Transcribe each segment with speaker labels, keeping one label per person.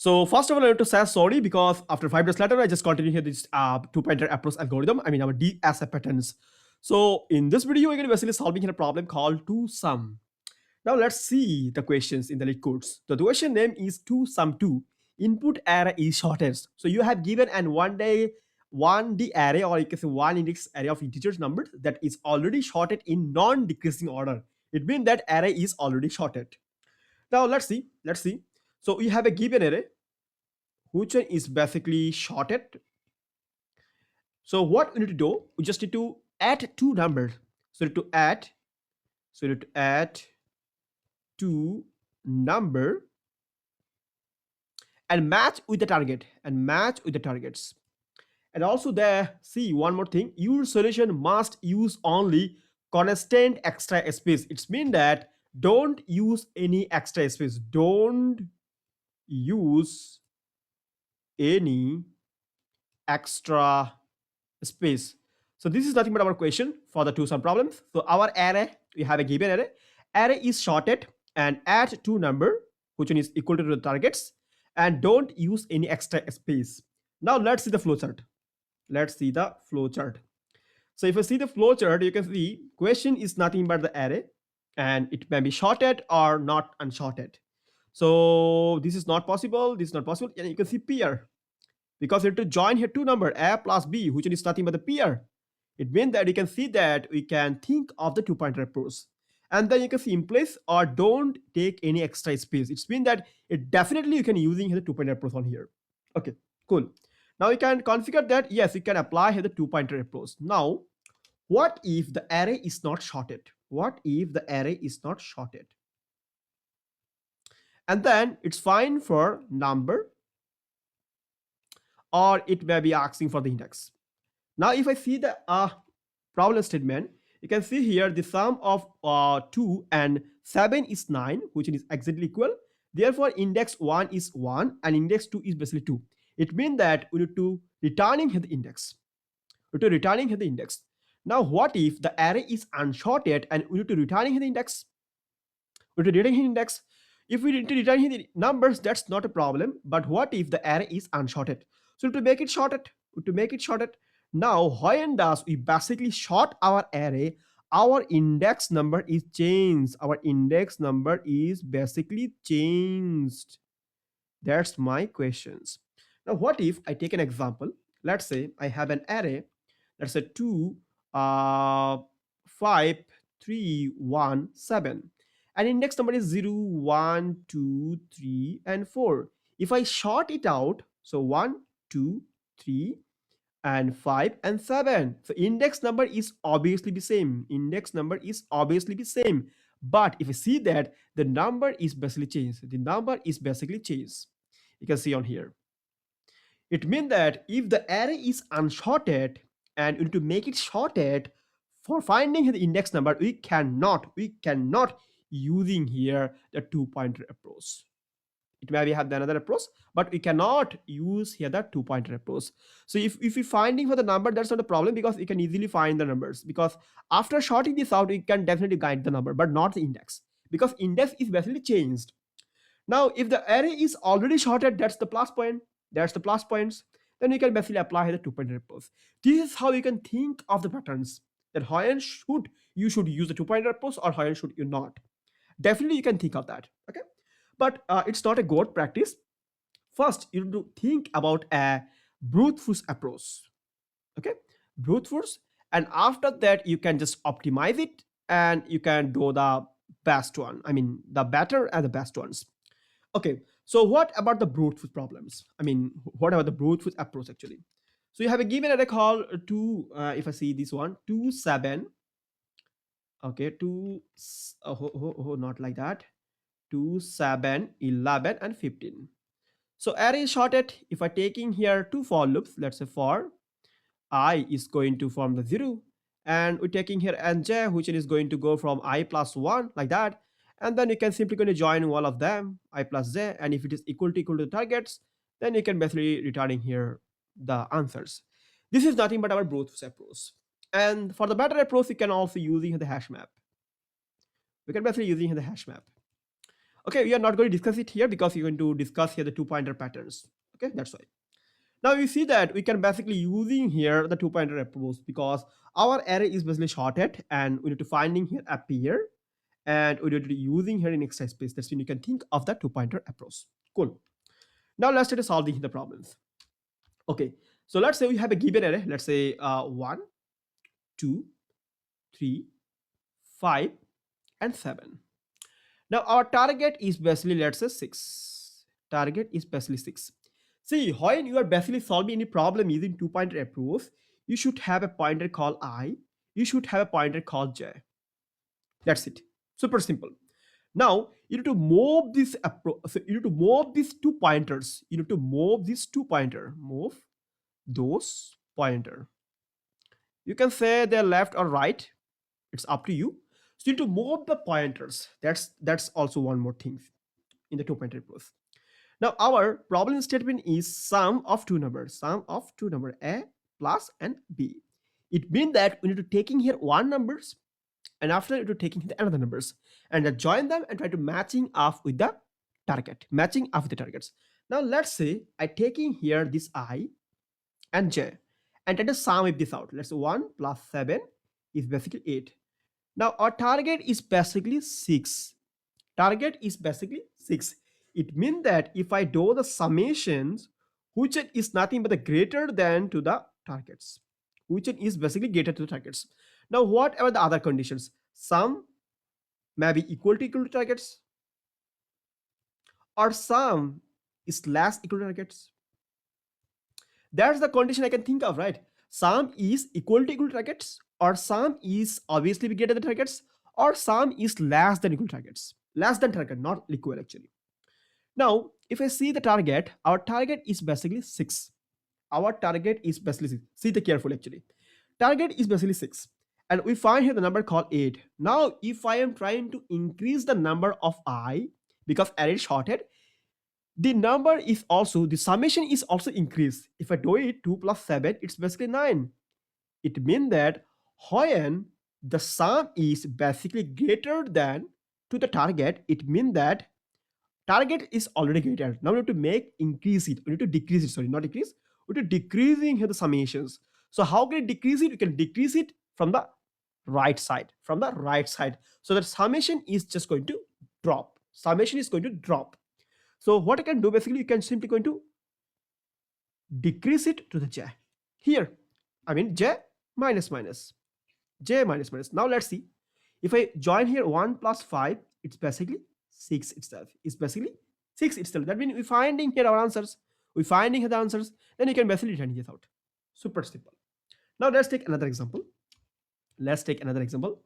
Speaker 1: So first of all, I want to say sorry because after 5 days later, I just continue here this two-pointer approach algorithm. I mean our DSA patterns. So in this video, we're going to basically solving a problem called to sum. Now let's see the questions in the LeetCodes. So the question name is to sum 2. Input array is shortest. So you have given an 1D array, or you can say one index array of integers numbers that is already shorted in non-decreasing order. It means that array is already shorted. Now let's see. So we have a given array which one is basically shorted. So what we need to do, we just need to add two numbers. So we need to add two number and match with the target targets. And also there, see one more thing, your solution must use only constant extra space. It's mean that don't use any extra space. Don't use any extra space. So this is nothing but our question for the two sum problems. So our array, we have a given array is shorted and add two number which one is equal to the targets and don't use any extra space. Now let's see the flowchart. So if you see the flowchart, you can see question is nothing but the array and it may be shorted or not unshorted. So this is not possible, and you can see pair, because you have to join here two number a plus b, which is nothing but the pair. It means that you can see that we can think of the two-pointer approach, and then you can see in place or don't take any extra space. It's mean that it definitely you can using the two-pointer approach on here. Okay, cool. Now you can configure that. Yes, you can apply here the two-pointer approach. Now, what if the array is not shorted? And then it's fine for number, or it may be asking for the index. Now, if I see the problem statement, you can see here the sum of 2 and 7 is 9, which is exactly equal. Therefore, index 1 is 1 and index 2 is basically 2. It means that we need to returning here the index. Now, what if the array is unshorted and we need to returning here the index? If we need to return here the numbers, that's not a problem. But what if the array is unshorted? So to make it shorted, now when does we basically short our array, our index number is changed. Basically changed. That's my questions. Now what if I take an example? Let's say I have an array, let's say 2 5 3 1 7, and index number is 0 1 2 3 and 4. If I short it out, so 1 2 3 and 5 and 7, so index number is obviously the same. But if you see that the number is basically changed, you can see on here. It means that if the array is unshorted and we need to make it shorted, for finding the index number, we cannot using here the two-pointer approach. It may be have another approach, but we cannot use here the two-pointer approach. So if we finding for the number, that's not a problem, because we can easily find the numbers, because after shorting this out, we can definitely guide the number, but not the index, because index is basically changed. Now, if the array is already shorted, that's the plus point. Then you can basically apply the two-pointer approach. This is how you can think of the patterns, that when you should use the two-pointer approach or when should you not. Definitely you can think of that. Okay, but it's not a good practice. First, you need to think about a brute force approach. Okay, brute force, and after that you can just optimize it and you can do the best one. I mean the better and the best ones. Okay, so what about the brute force problems? I mean, what about the brute force approach actually? So you have a given array called if I see this one, 2 7. Okay, not like that, 2 7 11 and 15. So array is shorted. If I taking here two for loops, let's say for I is going to form the 0, and we're taking here nj, which is going to go from I plus 1 like that, and then you can simply going to join all of them, I plus j, and if it is equal to the targets, then you can basically returning here the answers. This is nothing but our brute force approach. And for the better approach, you can also using the hash map. We can basically using the hash map. Okay, we are not going to discuss it here because we're going to discuss here the two pointer patterns. Okay, that's why. Now you see that we can basically using here the two pointer approach because our array is basically shorted and we need to finding here appear and we need to using here in extra space. That's when you can think of the two pointer approach. Cool. Now let's try to solve the problems. Okay, so let's say we have a given array. Let's say 1, 2, 3, 5, and 7. Now our target is basically let's say 6. Target is basically 6. See, when you are basically solving any problem using two pointer approach, you should have a pointer called I. You should have a pointer called J. That's it. Super simple. Now you need to move this approach. So you need to move these two pointers. You need to move these two pointer. Move those pointer. You can say they're left or right. It's up to you. So you need to move the pointers. That's also one more thing in the two pointer approach. Now our problem statement is sum of two numbers. Sum of two numbers A plus and B. It means that we need to taking here one numbers and after it to taking the another numbers and join them and try to matching up with the target. Matching up with the targets. Now let's say I taking here this I and J and try to sum with this out. Let's say 1 plus 7 is basically 8. Now our target is basically 6. Target is basically 6. It means that if I do the summations, which is nothing but the greater than to the targets, which is basically greater to the targets. Now whatever the other conditions, sum may be equal to targets or sum is less equal to targets. That's the condition I can think of, right? Sum is equal to targets or sum is obviously greater than targets or sum is less than equal to targets. Less than target, not equal actually. Now, if I see the target, our target is basically 6. Our target is basically 6. See the careful actually. Target is basically 6. And we find here the number called 8. Now, if I am trying to increase the number of I, because array is shorted, the number is also, the summation is also increased. If I do it 2 plus 7, it's basically 9. It means that when the sum is basically greater than to the target, it means that target is already greater. Now we need to make increase it. We need to decrease it. Sorry, not decrease. We need to decreasing here the summations. So how can you decrease it? You can decrease it from the right side. From the right side. So that summation is just going to drop. Summation is going to drop. So what I can do basically, you can simply going to decrease it to the j. Here, I mean j minus minus. J minus minus. Now let's see. If I join here 1 plus 5, it's basically 6 itself. It's basically 6 itself. That means we're finding here our answers. We're finding here the answers. Then you can basically return this out. Super simple. Now let's take another example. Let's take another example.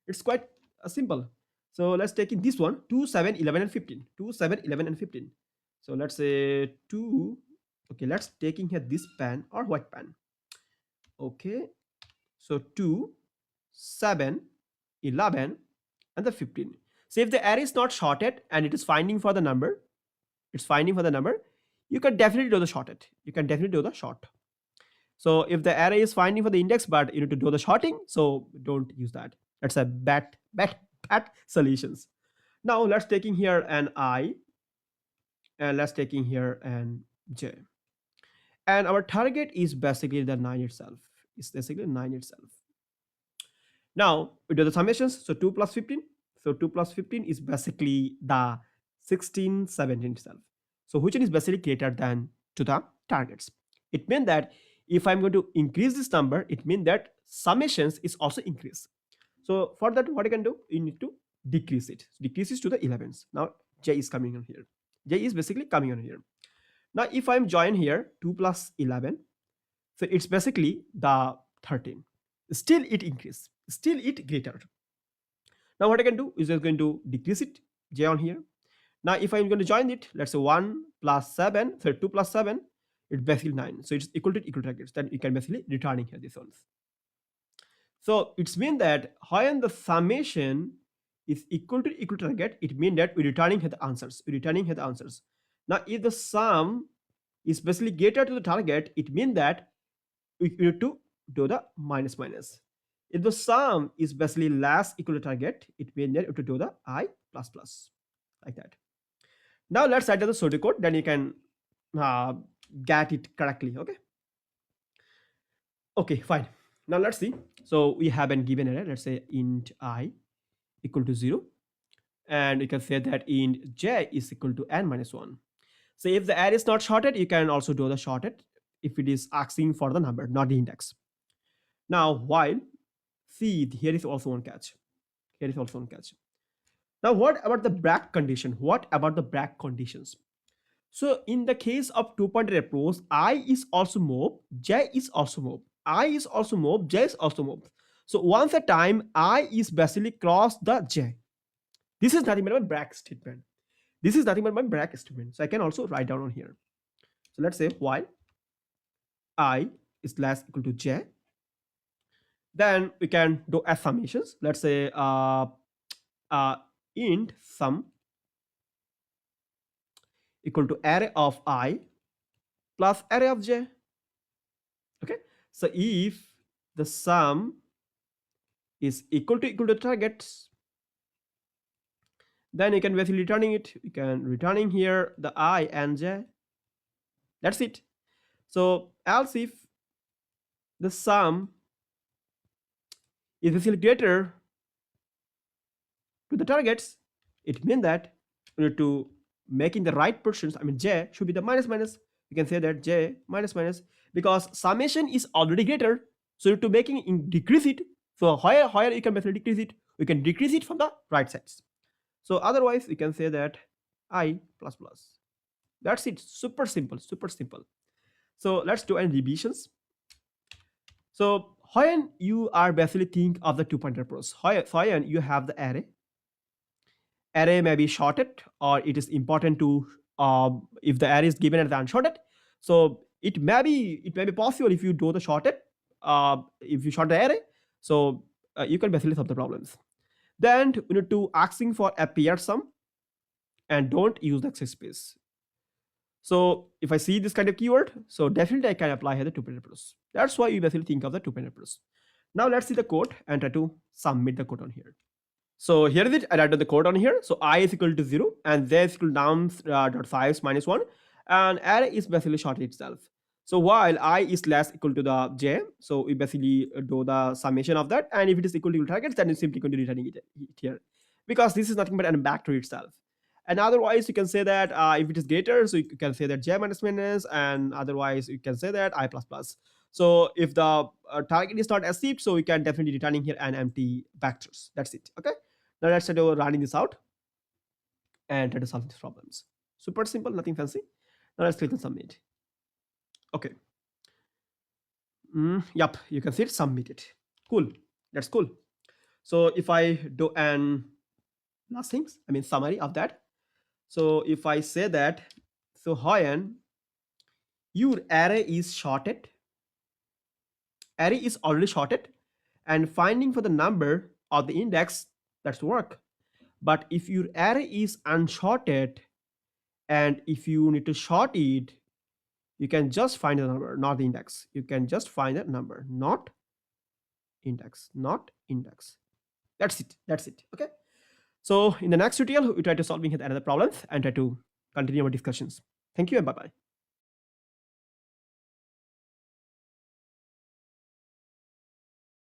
Speaker 1: It's quite simple. So let's take in this one 2, 7, 11, and 15. 2, 7, 11, and 15. So let's say 2. Okay, let's taking here this pen or white pen. Okay. So 2, 7, 11, and the 15. So if the array is not shorted and it is finding for the number, it's finding for the number, you can definitely do the shorted. You can definitely do the short. So if the array is finding for the index, but you need to do the shorting, so don't use that. That's a bad solutions. Now let's taking here an I, and let's taking here an J. And our target is basically the 9 itself. It's basically 9 itself. Now we do the summations. So 2 plus 15. So 2 plus 15 is basically the 16, 17 itself. So which one is basically greater than to the targets? It means that if I'm going to increase this number, it means that summations is also increased. So for that, what I can do, you need to decrease it. So decreases to the 11s. Now J is coming on here. J is basically coming on here. Now if I'm join here 2 plus 11, so it's basically the 13. Still it increase. Still it greater. Now what I can do is just going to decrease it, J on here. Now if I'm going to join it, let's say 1 plus 7, so 2 plus 7, it's basically 9. So it's equal to targets. Then you can basically returning here these ones. So it's mean that when the summation is equal to target, it means that we're returning here the answers. We're returning here the answers. Now if the sum is basically greater to the target, it means that we need to do the minus minus. If the sum is basically less equal to target, it means that we have to do the I plus plus like that. Now let's enter the pseudocode, then you can uh, get it correctly. Okay, fine. Now let's see. So we have been given array, let's say int I equal to 0, and you can say that int j is equal to n minus 1. So if the array is not shorted, you can also do the shorted if it is asking for the number, not the index. Now while, see, here is also one catch. Here is also one catch. Now what about the break condition? What about the break conditions? So in the case of two-pointer approach, I is also moved, j is also moved. I is also moved, j is also moved. So once a time, I is basically cross the j. This is nothing but my break statement. This is nothing but my break statement. So I can also write down on here. So let's say while I is less equal to j, then we can do as summations. Let's say int sum equal to array of I plus array of j. Okay, so if the sum is equal to targets, then you can basically returning it. You can returning here the I and j. That's it. So else if the sum is basically greater to the targets, it means that you need to making the right portions. I mean j should be the minus minus. You can say that j minus minus, because summation is already greater. So to making in decrease it. So higher you can basically decrease it. We can decrease it from the right sides. So otherwise we can say that I plus plus. That's it. Super simple, super simple. So let's do any revisions. So when you are basically think of the two-pointer approach, when you have the array may be shorted, or it is important to if the array is given as unshorted. So it may be possible if you do the shorted, if you short the array, so you can basically solve the problems. Then we need to asking for a paired sum, and don't use the access space. So if I see this kind of keyword, so definitely I can apply here the two-pointer approach. That's why you basically think of the two-pointer approach. Now let's see the code and try to submit the code on here. So here is it. I write the code on here. So I is equal to 0 and j is equal to num.size minus 1, and array is basically shorted itself. So while I is less equal to the j, so we basically do the summation of that, and if it is equal to targets, then it's simply going to returning it here, because this is nothing but an back to itself. And otherwise you can say that if it is greater, so you can say that j minus minus, and otherwise you can say that I plus plus. So if the target is not achieved, so we can definitely returning here an empty vectors. That's it. Okay, now let's try to running this out and try to solve these problems. Super simple, nothing fancy. Now let's click on submit. Okay, yep, you can see it submitted. Cool, that's cool. So if I do an last things, I mean summary of that. So if I say that, so when your array is shorted, array is already shorted, and finding for the number of the index, that's work. But if your array is unshorted, and if you need to short it, you can just find the number, not the index. You can just find the number, not index, not index. That's it. That's it. Okay. So in the next tutorial, we try to solving another problems and try to continue our discussions. Thank you and bye-bye.